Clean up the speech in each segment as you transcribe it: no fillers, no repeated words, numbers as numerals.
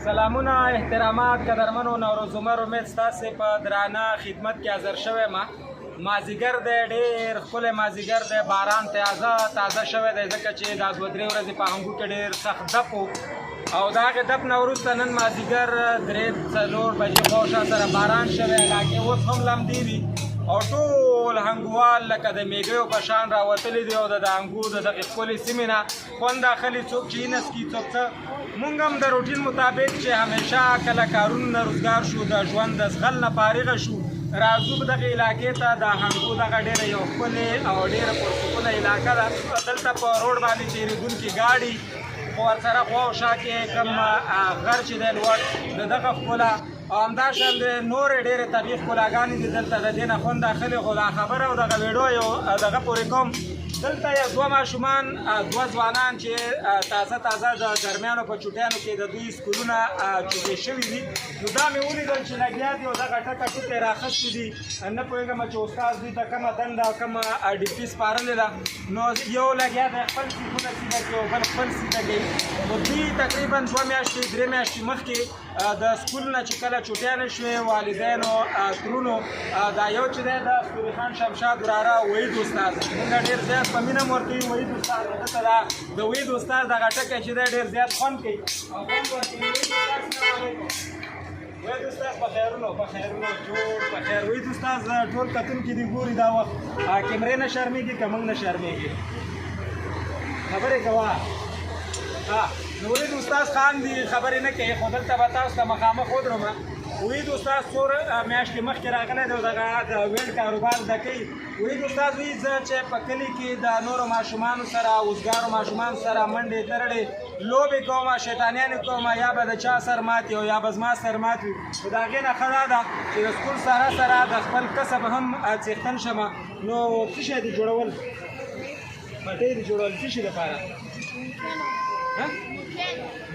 سلامونه احترامات قدرمنو نوروز عمر امید ستاسې په درانه خدمت کې حاضر شوی مازدیګر دی ډېر ښکلی مازدیګر دی باران تازه شوی دی ځکه چې دا دوه درې ورځې په هنګو کې ډېر سخت دپ و او د هغې دپ نه وروسته نن مازدیګر 3-4 بجې خواوشا سره باران شوی علاقې اوس هم لمدې دي او ټول هنګوال لکه د میږیو په شان راوتلي دي او د هنګو د دغې ښکلې سیمې نه خوند اخلي څوک چې اینس کي څوک څه مونږ هم د روټین مطابق چې همیشه کله کارونو نه روزګار شو د ژوند د زغل نه فارغه شو راځو دغې علاقې ته د هنګو دغه ډېره یو ښکلې او ډېره پرسکونه علاقه ده دلته په روډ باندې تېرېدونکي ګاډي خو ورسره خواوشا کې کوم غر چې دی لوړ د دغه ښکله او همداشان د نورې ډېرې طبیعي ښکلاګانې دي دلته د دې نه خوند اخلي خو دا خبره او دغه ویډیو یو دغه پورې کوم دلته یو دوه ماشومان دوه ځوانان چې تازه د ګرمیانو په چوټیانو کې د دوی سکولونه چوټې شوي دي نو دا مې ولیدل چې لګیا دي او دغه ټکه ټوکې راخیستې دي نه پوهېږم چې استاد دوی ته کومه دنده او کومه ډیپټي سپارلې ده نو یو لګیا دی خپل سیټونه سیده کوي او بل خپل سیده کوي نو دوی تقریبا 2 میاشتې 3 میاشتې مخکې د سکول نه چې کله چوټیانې شوې والدینو ترونو دا یو چې دی د ستوري خان شمشاد وراره وحید استاد موږ ډېر زیات په مینه م ورکوي وحید استاد دته دا د وحید استاد دغه ټکی چې دی ډېر زیات خوند کوي او خوند ورکوي وحید استاد په خیرونو جوړ په خیر وحید استاد ټول کتونکي دي ګوري دا وخت کیمرې نه شرمېږي که موږ نه شرمېږي خبرې کوه نو وحید استاد خان دي خبرې نه کوي خو دلته به تاسو ته مخامخ ودرمه وحید استاد څو میاشتې مخکې راغلی دی او دغه د ویل کاروبار زده کوي وحید استاد وایي زه چې په کلي کې د نورو ماشومانو سره وزګارو ماشومانو سره منډې ترړې لوبې کوم شیطانیانې کوم یا به د چا سر مات وي او یا به زما سر مات وي خو د هغې نه ښه دا ده چې د سکول سره د خپل کسب هم څښتن شمه نو څه شی دي جوړول پټۍ دي جوړول څه شي دپاره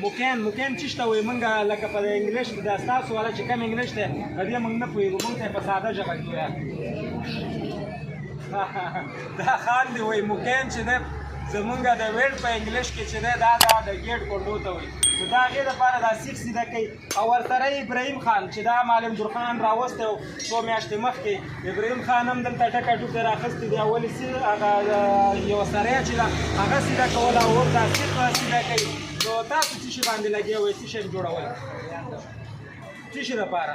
موکین چې شته وایي موږ لکه په انګلیش د ستاسو والا چې کوم انګلیش دی په دې موږ نه پوهېږو موږ ته یې په ساده ژبه کې وایه دا خان دی وایي موکین چې دی زمونږ د ویډ په انګلیش کې چې دی دا د ګیټ کونډو ته وایي نو د هغې دپاره دا سیخ سیده کوي او ورسره ابراهیم خان چې دا معلم درخان راوستی و څو میاشتې مخکې ابراهیم خان هم دلته ټکه ټوکې راخیستې دي اولې هغه یوه سریا چې ده هغه سیده کوله او اوس دا سیخ سیده کوي نو تاسو څه شي باندې لګیا وئ څه شی جوړول څه شي دپاره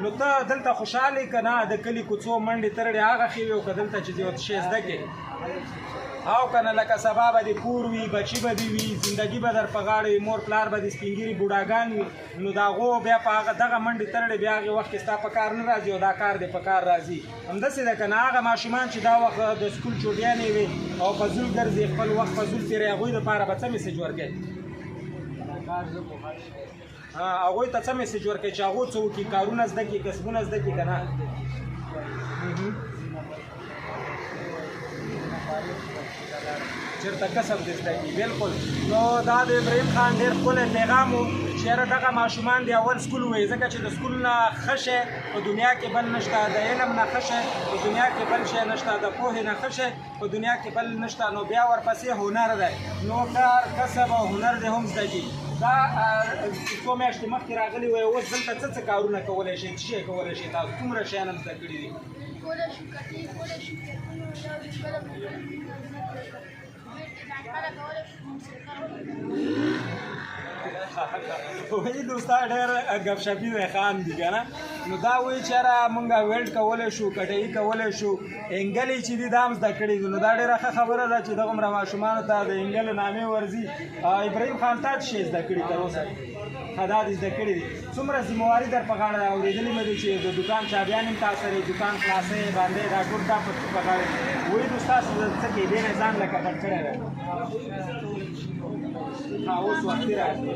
نو ته دلته خوشحاله که نه د کلي کوڅو منډې ترړې هغه ښې وي او که دلته چې یو شی زده کړې او که نه لکه سبا به دې کور وي بچي به دې وي زندګي به در په غاړه وي مور پلار به دې سپین ږیري بوډاګان وي نو د هغو بیا په هغه دغه منډې ترړې بیا هغې وخت کې ستا په کار نه راځي او دا کار دې په کار راځي همداسې ده که نه هغه ماشومان چې دا وخت د سکول چوټیانې وي او فضول ګرځي خپل وخت فضول تېروي هغوی دپاره به څه میسج ورکوي هغوی ته څه میسج ورکوي چې هغو څه وکړي کارونه زده کړي کسبونه زده کړي که نه چېرته کسب دې زده کړي بلکل نو دا د ابراهیم خان ډېر ښکلی پیغام و چې یاره دغه ماشومان د اول سکول وایي ځکه چې د سکول نه ښه شی په دنیا کې بل نشته د علم نه ښه شی په دنیا کې بل شی نشته د پوهې نه ښه شی په دنیا کې بل نشته نو بیا ورپسې هنر دی نو کار کسب او هنر دې هم زده کړي دا څو میاشتې مخکې راغلي وایي اوس دلته څه کارونه کولی شئ څه شی کولی شئ تاسو څومره شیان هم زده کړي دي وحید استاد ډېر ګپشپي دی خان دي که نه نو دا وایي چې یاره مونږ ویلډ کولی شو کټایي کولی شو انګلې چې دي دا هم زده کړي دي نو دا ډېره ښه خبره ده چې دغومره ماشومانو ته د انګلو نامې ورځي ابراهیم خان تا څه شی زده کړي تر اوسه ښه دا دې زده کړي دي څومره ذمهواري در په غاړه ده اورېدلي مې دي چې د دوکان چابیان هم تا سره دوکان خلاصۍ باندې دا ټول تا په غاړه وحید استاد څه کوي دې نه ځان لکه پټ کړی دی اوس وختي راځي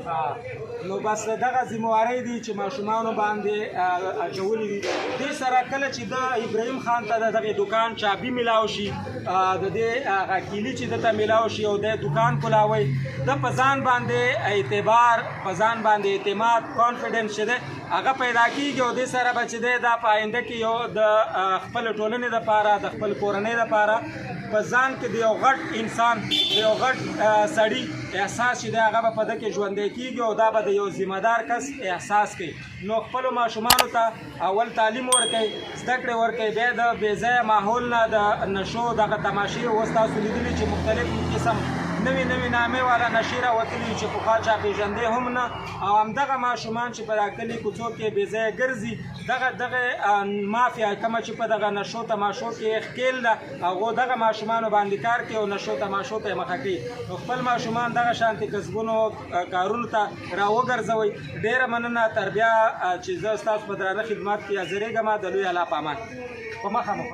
نو بس دغه ذمهوارۍ دي چې ماشومانو باندې اچولي دي دې سره کله چې د ابراهیم خان ته د دغې دوکان چابي میلاو شي د دې هغه کیلي چې دته میلاو شي او د دوکان کولاوی د په ځان باندې اعتبار په ځان باندې اعتماد کانفیډنس چې دی هغه پیدا کېږي او دې سره به چې دی دا په آینده کې یو د خپل ټولنې دپاره د خپل کورنۍ دپاره په ځان کې د یو غټ انسان د یو غټ سړي احساس چې دی هغه به په ده کې ژوندی کېږي او دا به د یو ذمهدار کس احساس کوي. نو خپلو ماشومانو ته اول تعلیم ورکوئ، زده کړې ورکوئ، بیا د بې ځایه ماحول نه د نشو دغه تماشې اوس تاسو لیدلي چې مختلف قسم نوې نوې نامې والا نشې راوتلي چې پخوا چا پېژندې هم نه، او همدغه ماشومان چې په دا کلي کوڅو کې بې ځایه ګرځي، دغه مافیا کومه چې په دغه نشو تماشو کې ښکېل ده، هغو دغه ماشومانو باندې کار کوي او نشو تماشو ته یې مخه کوي. نو خپل ماشومان دغه شانتې کسبونو کارونو ته راوګرځوئ. ډېره مننه. تر بیا چې زه ستاسو په درانه خدمت کې حاضرېږم. د لوی الله په امان. په مخه مو